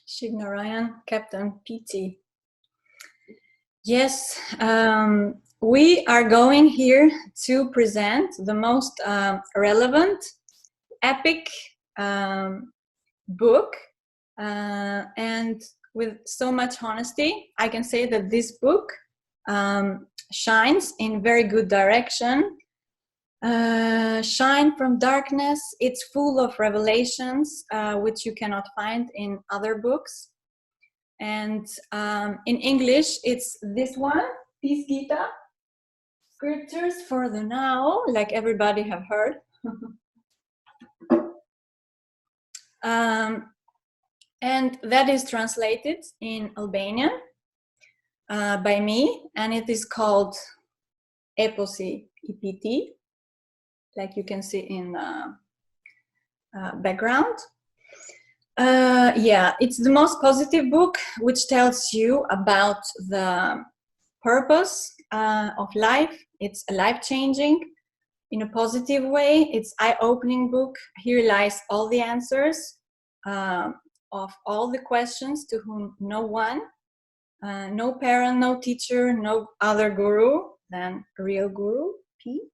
Shignarayan, Captain P.T. Yes, we are going here to present the most relevant, epic book, and with so much honesty, I can say that this book shines in very good direction. Shine from darkness. It's full of revelations which you cannot find in other books. And in English, it's this one, Peace Gita, Scriptures for the Now, like everybody have heard. And that is translated in Albanian by me, and it is called Eposi P.T, like you can see in the background. Yeah, it's the most positive book which tells you about the purpose of life. It's life-changing in a positive way. It's eye-opening book. Here lies all the answers of all the questions to whom no one, no parent, no teacher, no other guru than real guru, P.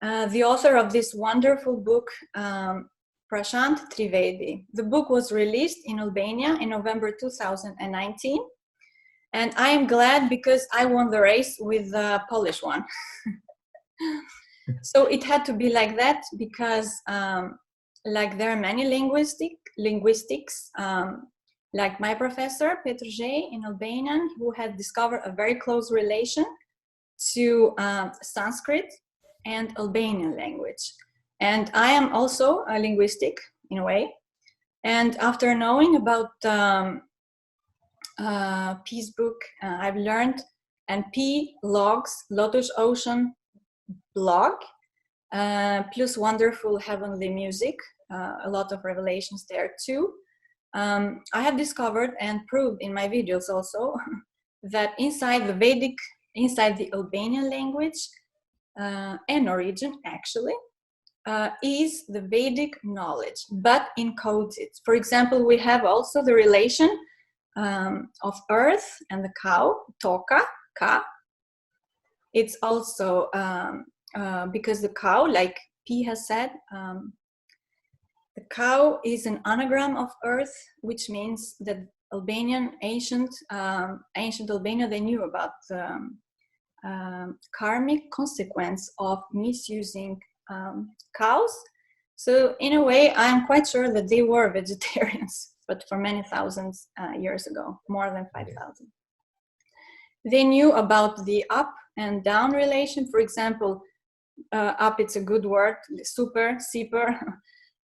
The author of this wonderful book, Prashant TriVedi. The book was released in Albania in November 2019, and I am glad because I won the race with the Polish one. So it had to be like that because like there are many linguistics, like my professor, P.T in Albanian, who had discovered a very close relation to Sanskrit and Albanian language. And I am also a linguistic in a way. And after knowing about P's book, I've learned, and P logs LotusOcean blog, plus wonderful heavenly music, a lot of revelations there too. I have discovered and proved in my videos also that inside the Vedic, inside the Albanian language and origin actually, is the Vedic knowledge, but encoded. For example, we have also the relation of earth and the cow, toka, ka. It's also because the cow, like P has said, the cow is an anagram of earth, which means that Albanian, ancient Albania, they knew about the karmic consequence of misusing cows. So in a way, I am quite sure that they were vegetarians, but for many thousands years ago, more than 5,000. They knew about the up and down relation. For example, up, it's a good word, super,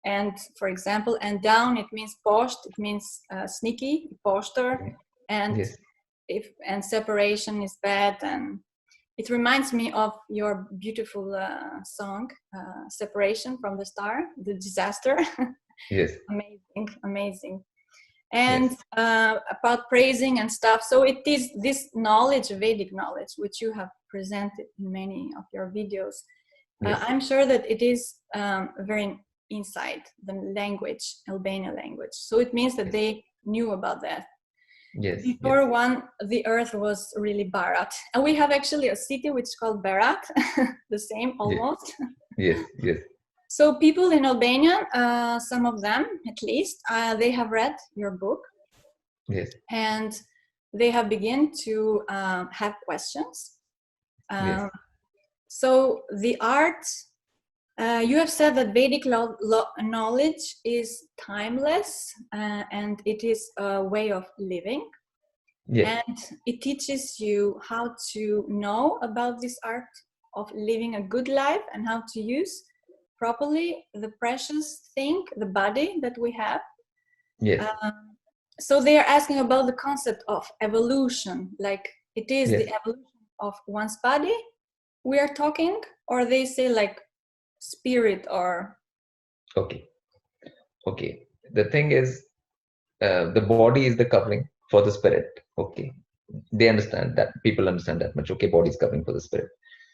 and for example, and down, it means posht, it means sneaky, poster, and yes. And separation is bad. And it reminds me of your beautiful song, Separation from the Star, the disaster. Yes. Amazing. And yes. About praising and stuff. So it is this knowledge, Vedic knowledge, which you have presented in many of your videos. Yes. I'm sure that it is very inside the language, Albanian language. So it means that they knew about that. Yes. Before one, the earth was really Bharat. And we have actually a city which is called Bharat, the same almost. Yes. So people in Albania, some of them at least, they have read your book. Yes. And they have begun to have questions. Yes. So the art, you have said that Vedic knowledge is timeless and it is a way of living. Yes. And it teaches you how to know about this art of living a good life and how to use properly the precious thing, the body that we have. Yes. So they are asking about the concept of evolution, like it is the evolution of one's body we are talking, or they say like spirit or... Okay. The thing is, the body is the covering for the spirit. Okay. They understand that. People understand that much. Okay. Body is covering for the spirit.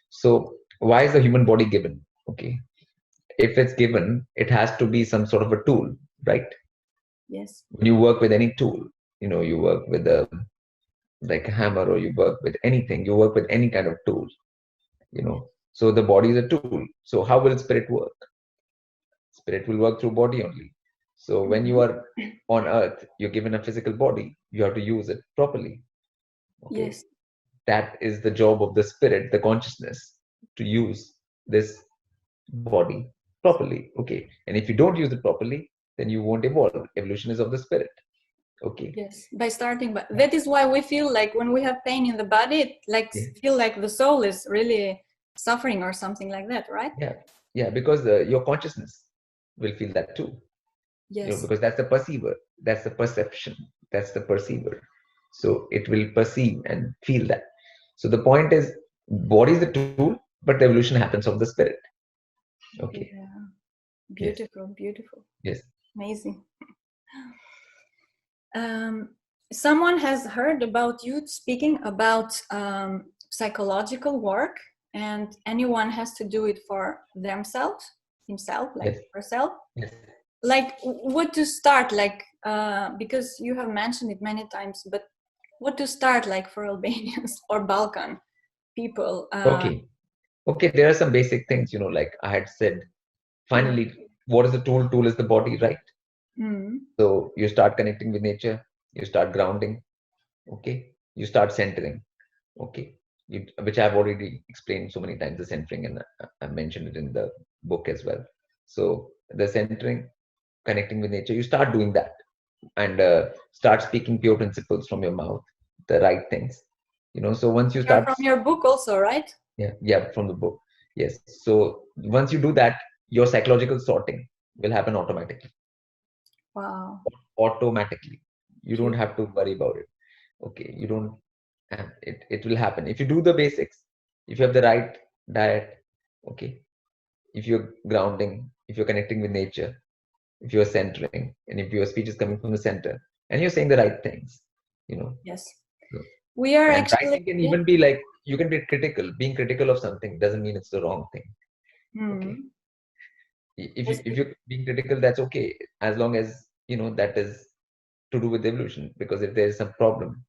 So why is the human body given? Okay. If it's given, it has to be some sort of a tool, right? Yes. When you work with any tool, you work with like a hammer, or you work with anything, you work with any kind of tool, so the body is a tool. So how will spirit work? Spirit will work through body only. So when you are on earth, you're given a physical body, you have to use it properly. Okay. Yes. That is the job of the spirit, the consciousness, to use this body properly. Okay. And if you don't use it properly, then you won't evolve. Evolution is of the spirit. Okay. Yes, by starting, but that is why we feel like when we have pain in the body, it like feel like the soul is really suffering or something like that, right? Yeah, because your consciousness will feel that too. Yes. Because that's the perceiver, that's the perception, that's the perceiver. So it will perceive and feel that. So the point is, body is the tool, but the evolution happens of the spirit. Okay. Yeah. Beautiful, beautiful. Yes. Amazing. Someone has heard about you speaking about psychological work, and anyone has to do it for themselves, himself, like herself. Yes. Like what to start, like because you have mentioned it many times, but what to start, like for Albanians or Balkan people? Okay, there are some basic things, like I had said. Finally, what is the tool? Tool is the body, right? So you start connecting with nature, you start grounding, okay, you start centering, okay, which I've already explained so many times, the centering, and I mentioned it in the book as well. So the centering, connecting with nature, you start doing that, and start speaking pure principles from your mouth, the right things, so once you start from your book also, right? Yeah, from the book. Yes. So once you do that, your psychological sorting will happen automatically. Wow. Automatically. You don't have to worry about it. Okay. You don't have it. It will happen. If you do the basics, if you have the right diet, okay. If you're grounding, if you're connecting with nature, if you're centering, and if your speech is coming from the center, and you're saying the right things, Yes. So, we are and actually. Writing can even be like, you can be critical. Being critical of something doesn't mean it's the wrong thing. Okay. If you're being critical, that's okay, as long as that is to do with evolution. Because if there is some problem,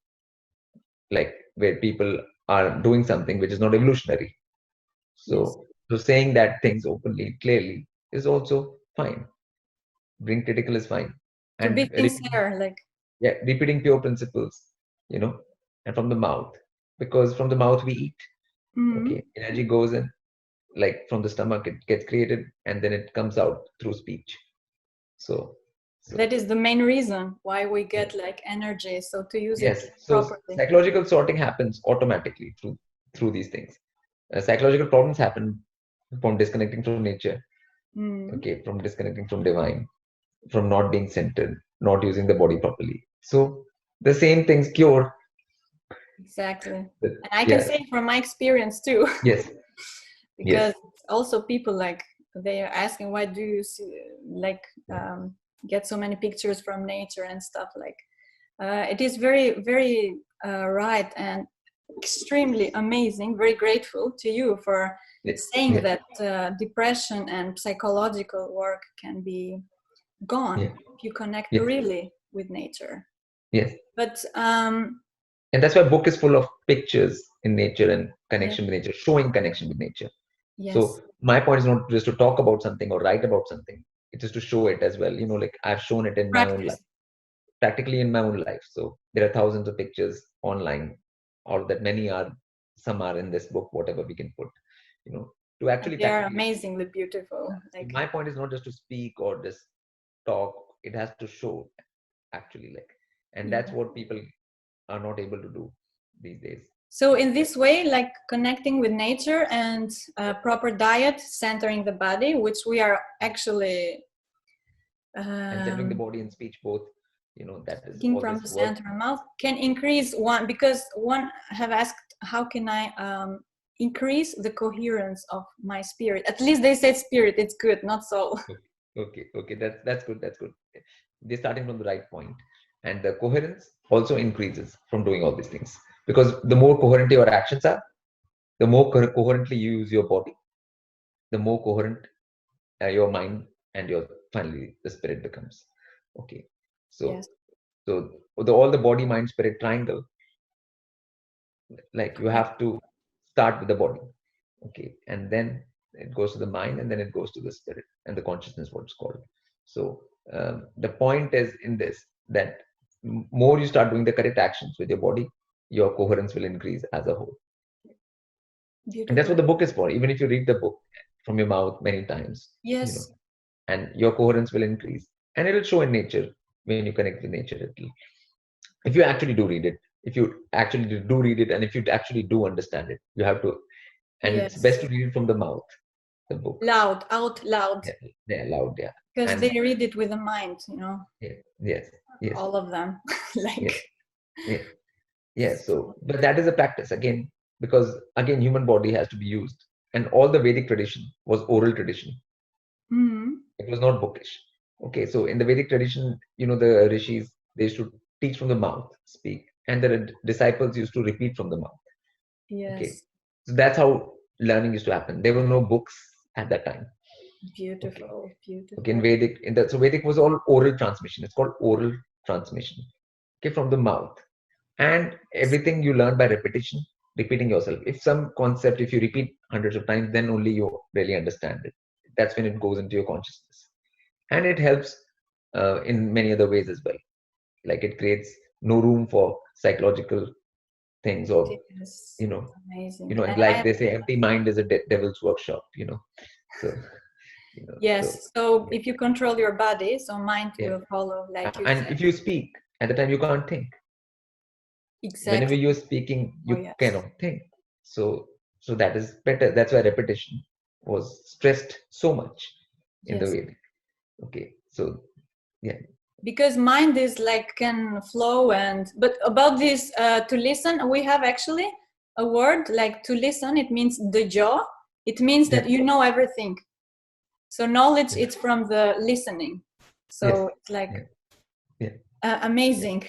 like where people are doing something which is not evolutionary, so saying that things openly, clearly, is also fine. Being critical is fine, to and be sincere, like repeating pure principles, and from the mouth, because from the mouth we eat. Okay, energy goes in, like from the stomach it gets created, and then it comes out through speech. So that is the main reason why we get like energy, so to use it properly. So psychological sorting happens automatically through these things. Psychological problems happen from disconnecting from nature, okay, from disconnecting from divine, from not being centered, not using the body properly. So the same things cure. Exactly. And I can say from my experience too. Yes. Because also people like, they are asking, why do you see, like get so many pictures from nature and stuff, like it is very, very right, and extremely amazing, very grateful to you for saying that depression and psychological work can be gone if you connect really with nature. But and that's why book is full of pictures in nature and connection with nature, showing connection with nature. So my point is not just to talk about something or write about something, it is to show it as well. Like I've shown it in my own life, practically in my own life. So there are thousands of pictures online, or that many are, some are in this book, whatever we can put, to actually. They are amazingly beautiful. Like, my point is not just to speak or just talk, it has to show actually, like, and that's what people are not able to do these days. So in this way, like connecting with nature and proper diet, centering the body, which we are actually and centering the body and speech both, that is all from the center and mouth, can increase one, because one have asked, how can I increase the coherence of my spirit? At least they said spirit, it's good, not soul. Okay, that's good. They're starting from the right point, and the coherence also increases from doing all these things, because the more coherent your actions are, the more coherently you use your body, the more coherent your mind and your, finally, the spirit becomes. Okay, So, all the body, mind, spirit triangle, like you have to start with the body, okay, and then it goes to the mind, and then it goes to the spirit and the consciousness, what it's called. So the point is in this, that more you start doing the correct actions with your body, your coherence will increase as a whole. Beautiful. And that's what the book is for. Even if you read the book from your mouth many times, yes, and your coherence will increase, and it will show in nature. When you connect with nature, if you actually do read it, and if you actually do understand it, you have to, and it's best to read it from the mouth, the book, out loud. Loud, because they read it with the mind, yes, all of them. Like so, but that is a practice again, because again, human body has to be used, and all the Vedic tradition was oral tradition. It was not bookish. Okay, so in the Vedic tradition, the rishis, they used to teach from the mouth, speak, and the disciples used to repeat from the mouth. Okay, so that's how learning used to happen. There were no books at that time. Beautiful. Okay, in Vedic, so Vedic was all oral transmission. It's called oral transmission. Okay, from the mouth, and everything you learn by repetition, repeating yourself. If some concept, if you repeat hundreds of times, then only you really understand it. That's when it goes into your consciousness, and it helps in many other ways as well. Like it creates no room for psychological things, or amazing. And like they say, empty mind is a devil's workshop. So so if you control your body, so mind will follow, like you and said. if you speak at the time, you can't think. Exactly. Whenever you're speaking, you cannot think. So that is better. That's why repetition was stressed so much in the Vedic. Okay, so because mind is like can flow, but about this to listen, we have actually a word like to listen. It means the jaw. It means that you know everything. So knowledge, it's from the listening. So it's like amazing.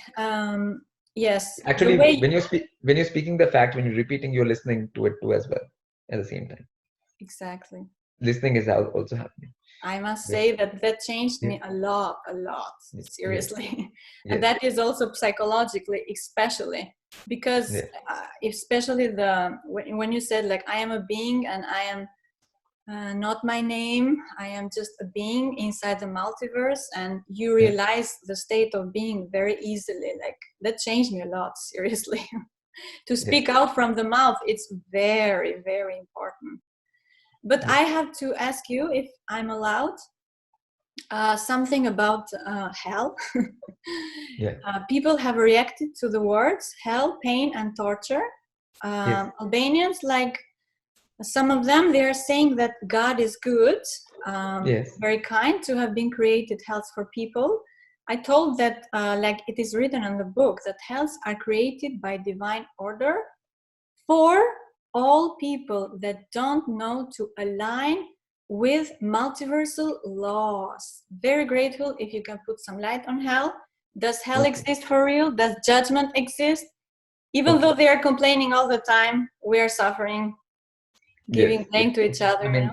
Yes. Actually, when you're speaking the fact, when you're repeating, you're listening to it too as well at the same time. Exactly. Listening is also happening. I must say that changed me a lot, seriously. And that is also psychologically, especially because especially when you said like, I am a being and I am not my name, I am just a being inside the multiverse, and you realize the state of being very easily. Like that changed me a lot, seriously. To speak out from the mouth, it's very, very important. But I have to ask you, if I'm allowed, something about hell. People have reacted to the words hell, pain, and torture. Albanians, like some of them, they are saying that God is good, very kind to have been created hells for people. I told that, like it is written in the book, that hells are created by divine order for all people that don't know to align with multiversal laws. Very grateful if you can put some light on hell. Does hell exist for real? Does judgment exist? Even though they are complaining all the time, we are suffering, giving blame to each other. I mean,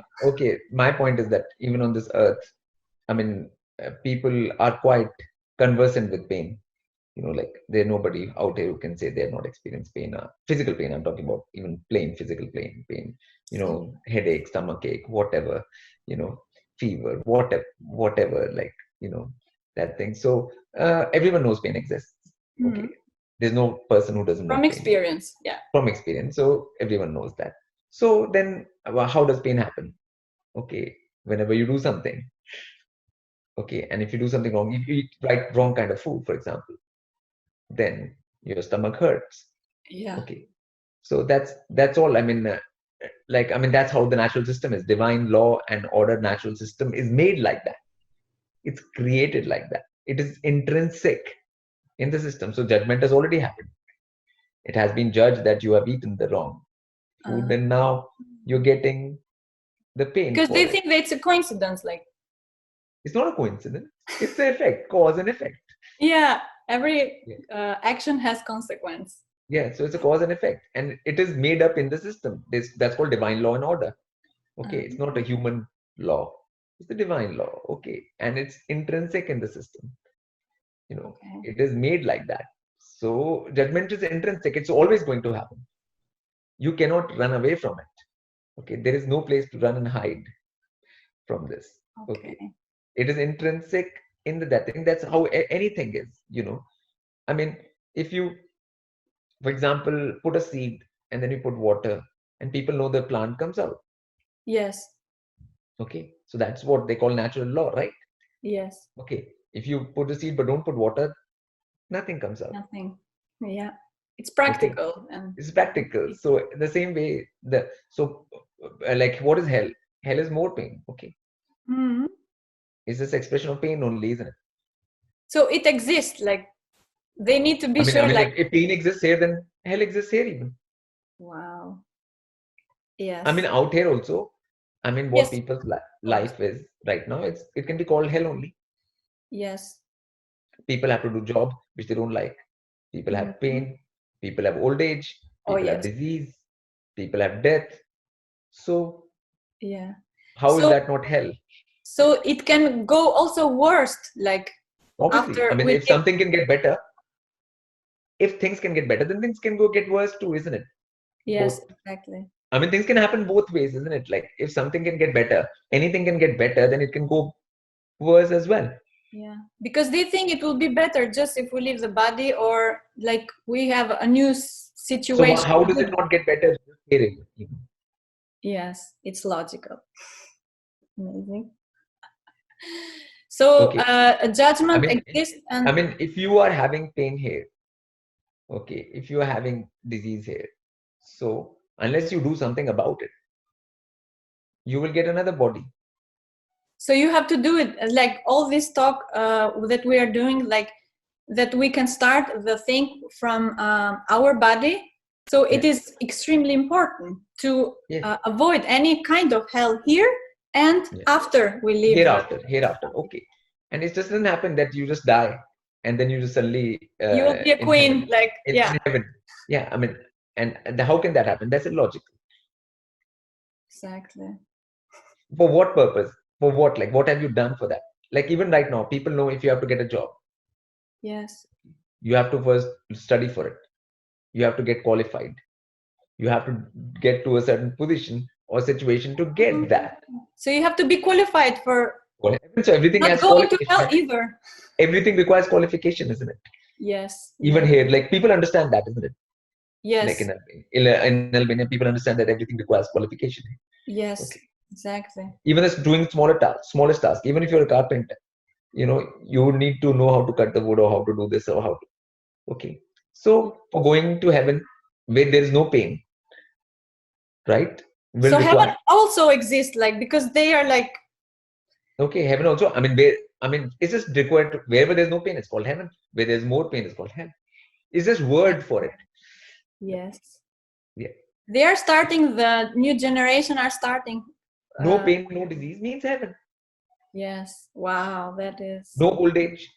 my point is that even on this earth, I mean, people are quite conversant with pain. Like there's nobody out here who can say they have not experienced pain, physical pain. I'm talking about even plain physical pain, headache, stomach ache, whatever, fever, whatever, like, that thing. So everyone knows pain exists. Okay. There's no person who doesn't know from pain. Experience. Yeah. From experience. So everyone knows that. So then how does pain happen? Okay. Whenever you do something. Okay. And if you do something wrong, if you eat wrong kind of food, for example, then your stomach hurts. Okay, so that's all. I mean, that's how the natural system is. Divine law and order natural system is made like that. It's created like that. It is intrinsic in the system. So judgment has already happened. It has been judged that you have eaten the wrong food, and now you're getting the pain. Because they think that it's a coincidence. Like, it's not a coincidence. It's the effect, cause and effect. Yeah. Every action has consequence. Yeah, so it's a cause and effect, and it is made up in the system. That's called divine law and order. Okay, it's not a human law; it's the divine law. Okay, and it's intrinsic in the system. It is made like that. So judgment is intrinsic. It's always going to happen. You cannot run away from it. Okay, there is no place to run and hide from this. Okay, it is intrinsic in that thing. That's how anything is. I mean, if you, for example, put a seed and then you put water, and people know the plant comes out. Yes. Okay, so that's what they call natural law, right? Yes. Okay, if you put a seed but don't put water, nothing comes out. Nothing. Yeah, it's practical. Okay. And it's practical. So the same way, like, what is hell? Hell is more pain. Okay. Mm-hmm. It's this expression of pain only, isn't it? So it exists. Like, they need to be sure. Like, if pain exists here, then hell exists here even. Wow. Yes. I mean, out here also. I mean, what people's life is right now, it can be called hell only. Yes. People have to do job which they don't like. People have pain. People have old age. People have disease. People have death. So, how is that not hell? So it can go also worst, like, obviously. I mean, if something can get better, if things can get better, then things can get worse too, isn't it? Yes, exactly. I mean, things can happen both ways, isn't it? Like, if something can get better, anything can get better, then it can go worse as well. Yeah, because they think it will be better just if we leave the body, or like we have a new situation. So how does it not get better? Yes, it's logical. Amazing. So a judgment exists. And I mean, if you are having pain here, okay, if you are having disease here, so unless you do something about it, you will get another body. So you have to do it, like all this talk that we are doing, like that we can start the thing from our body. So it is extremely important to avoid any kind of hell here and after we leave. Hereafter, okay. And it just doesn't happen that you just die and then you just suddenly you will be a queen, like in heaven. Yeah, I mean, and how can that happen? That's illogical. Exactly. For what purpose? For what? Like, what have you done for that? Like, even right now, people know if you have to get a job. Yes. You have to first study for it. You have to get qualified. You have to get to a certain position or situation to get that. So you have to be qualified for. So everything not has going to hell either. Everything requires qualification, isn't it? Yes. Even here, like, people understand that, isn't it? Yes. Like in Albania, people understand that everything requires qualification. Yes. Okay. Exactly. Even as doing smallest task, even if you're a carpenter, you need to know how to cut the wood or how to do this or how to. Okay. So for going to heaven where there is no pain, right? So heaven also exists, like, because they are like. Okay, heaven also. I mean, it's just required wherever there's no pain, it's called heaven. Where there's more pain, it's called hell. It's just word for it. Yes. Yeah. They are starting. The new generation are starting. No pain, no disease means heaven. Yes. Wow, that is. No old age.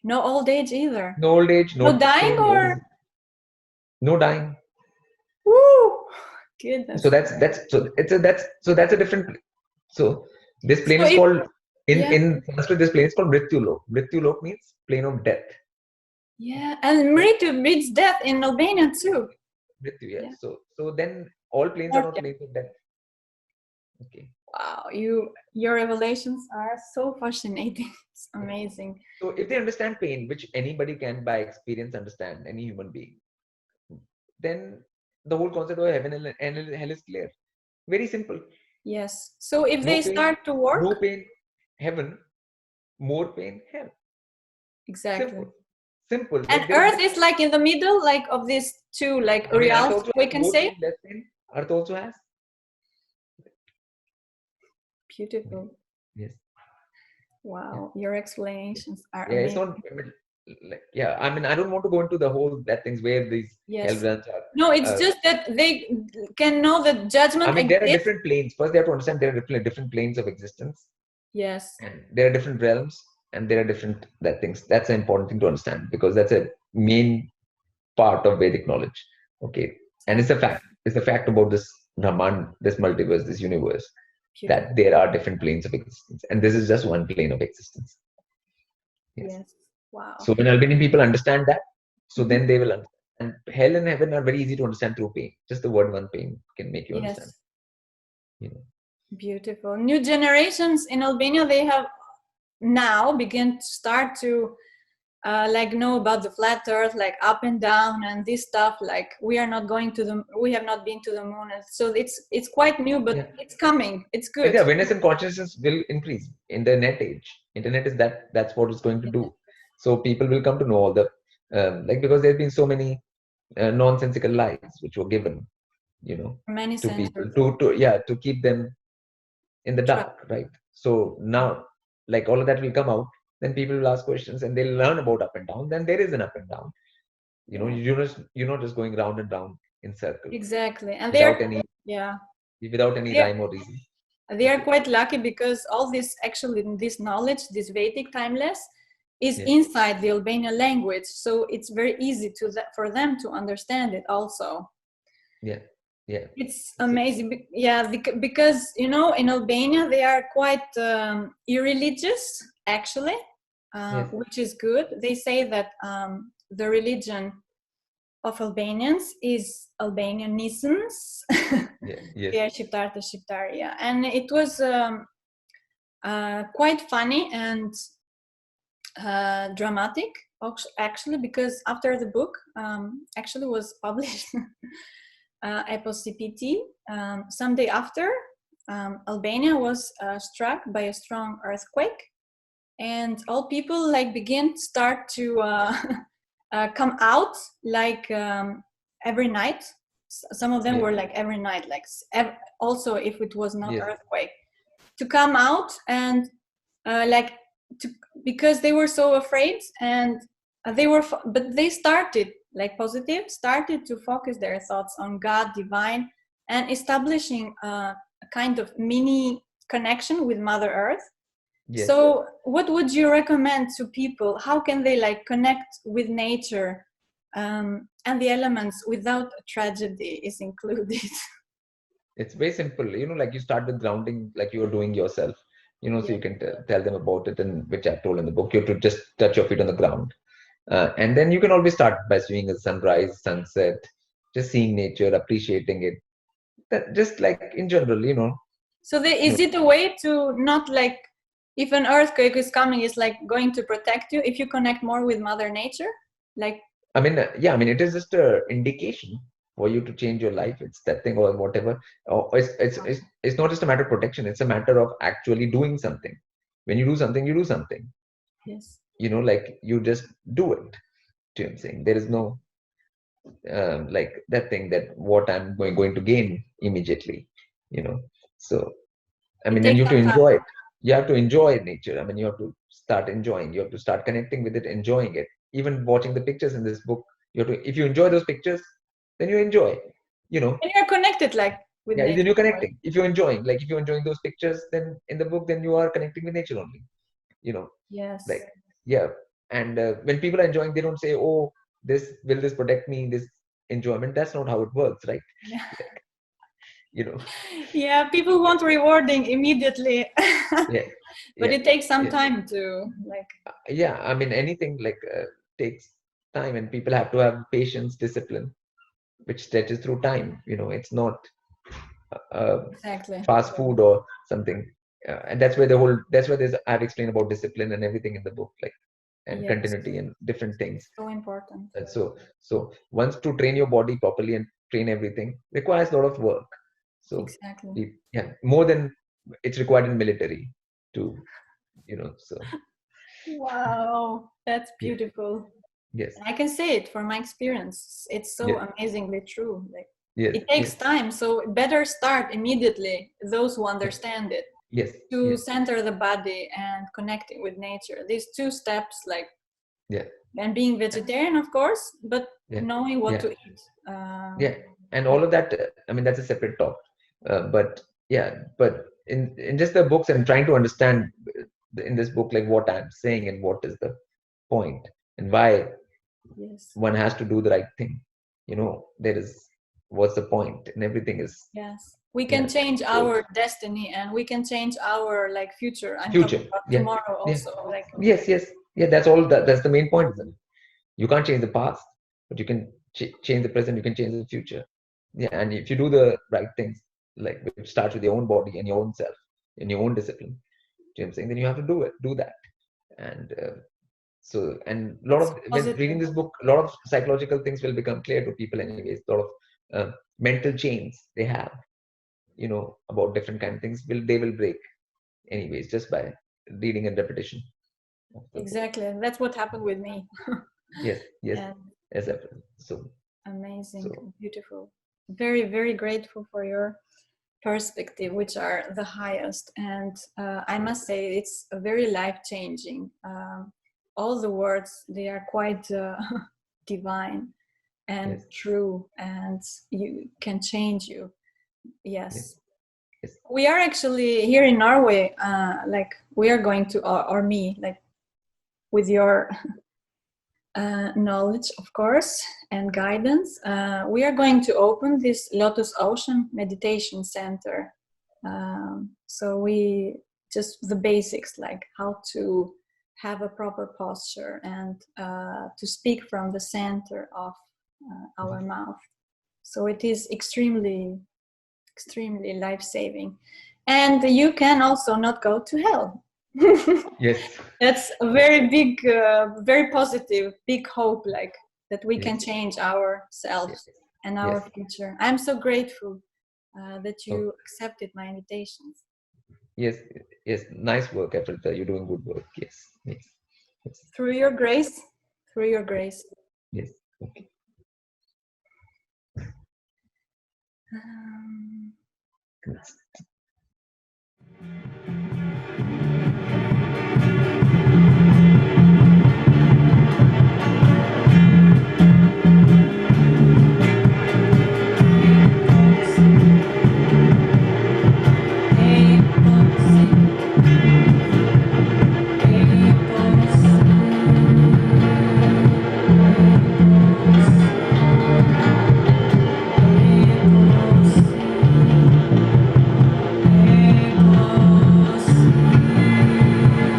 No old age either. No old age. No dying or. No dying. Woo! Goodness. So that's a different. So this plane is called in Sanskrit. This plane is called Mrityulok. Mrityulok means plane of death. Yeah, and Mritu means death in Albanian too. Mrityu, yeah. So then all planes are not planes of death. Okay. Wow, your revelations are so fascinating. It's amazing. So if they understand pain, which anybody can by experience understand, any human being, then the whole concept of heaven and hell is clear. Very simple. Yes. So if they start to work. No pain, heaven. More pain, hell. Exactly. Simple. And Earth is like in the middle, like of these two, like realms, we can say. Earth also has. Beautiful. Yes. Wow, your explanations are amazing. It's not like, I mean, I don't want to go into the whole things where these hell realms are. No, it's just that they can know that judgment. I mean, there are different planes. First, they have to understand there are different planes of existence. Yes. And there are different realms, and there are different things. That's an important thing to understand, because that's a main part of Vedic knowledge. Okay, and it's a fact. It's a fact about this Brahman, this multiverse, this universe. That there are different planes of existence, and this is just one plane of existence. Yes. Wow. So when Albanian people understand that, so then they will understand. And hell and heaven are very easy to understand through pain. Just the word one, pain, can make you understand. Beautiful. New generations in Albania, they have now begin to start to know about the flat earth, like up and down and this stuff, like we have not been to the moon, and so it's quite new, but it's coming. It's good. The awareness and consciousness will increase in the net age. Internet is that's what it's going to do. So people will come to know all the because there's been so many nonsensical lies which were given, many to centuries. people to keep them in the dark, right? So now, like, all of that will come out. Then people will ask questions and they'll learn about up and down. Then there is an up and down. You're not just going round and round in circles. Exactly, and without any rhyme or reason. They are quite lucky because all this knowledge, this Vedic timeless, is inside the Albanian language, so it's very easy for them to understand it also. It's amazing. Because in Albania they are quite irreligious, actually, which is good. They say that the religion of Albanians is Albanianisms. They are Shqiptar to Shqiptar, and it was quite funny and dramatic, actually, because after the book actually was published, Eposi P.T, someday after, Albania was struck by a strong earthquake, and all people start to come out every night. Some of them were every night, also if it was not earthquake, to come out and because they were so afraid, and but they started started to focus their thoughts on God, divine, and establishing a kind of mini connection with Mother Earth. So what would you recommend to people? How can they connect with nature and the elements without tragedy is included? It's very simple. You start with grounding, like you are doing yourself, so you can tell them about it, and which I've told in the book. You have to just touch your feet on the ground. And then you can always start by seeing a sunrise, sunset, just seeing nature, appreciating it. That just in general, So is it a way to not if an earthquake is coming, it's going to protect you if you connect more with Mother Nature? It is just an indication for you to change your life. It's that thing or whatever. It's not just a matter of protection. It's a matter of actually doing something. When you do something, you do something. Yes. You just do it. Do you know what I'm saying? There is no that thing that what I'm going to gain immediately. So and you have to enjoy it. You have to enjoy nature. You have to start enjoying. You have to start connecting with it, enjoying it. Even watching the pictures in this book, if you enjoy those pictures, then you enjoy. And you're connected with nature. Then you're connecting. If you're enjoying, if you're enjoying those pictures, then in the book, then you are connecting with nature only. Yes. And when people are enjoying, they don't say, "Oh, will this protect me?" This enjoyment. That's not how it works, right? People want rewarding immediately. But it takes some time to anything takes time, and people have to have patience, discipline, which stretches through time. It's not exactly fast food or something, and that's where I've explained about discipline and everything in the book, and continuity and different things. So important. So once to train your body properly and train everything requires a lot of work. So exactly. More than it's required in military to, so. Wow, that's beautiful. Yes. I can say it from my experience. It's so amazingly true. It takes time, so better start immediately. Those who understand it. To center the body and connecting with nature. These two steps, and being vegetarian, of course, but knowing what to eat. And all of that. That's a separate talk. But in just the books and trying to understand in this book, what I'm saying and what is the point and why one has to do the right thing. What's the point, and everything is. We can change our destiny, and we can change our future. Future. Tomorrow also. Yes. Yeah, that's all. That's the main point, isn't it? You can't change the past, but you can change the present. You can change the future. Yeah, and if you do the right things, like which starts with your own body and your own self, in your own discipline, you know what I'm saying, then you have to do that. And and a lot of, when reading this book, a lot of psychological things will become clear to people anyways. A lot of mental chains they have, you know, about different kind of things they will break anyways, just by reading and repetition. Exactly, that's what happened with me. Yes, And yes, so amazing, so, beautiful. Very, very grateful for your perspective, which are the highest. And I must say, it's a very life-changing. All the words, they are quite divine and yes, true, and you can change you. Yes. yes. We are actually here in Norway, like we are going to, or me, like with your knowledge, of course, and guidance, we are going to open this LotusOcean Meditation Center. So we just the basics, like how to have a proper posture and to speak from the center of our mouth. So it is extremely, extremely life-saving. And you can also not go to hell. Yes. That's a very big, very positive, big hope, like that we can change ourselves and our future. I'm so grateful that you accepted my invitations. Yes, nice work, Aferdita. You're doing good work. Yes. Through your grace, through your grace. Yes. Okay.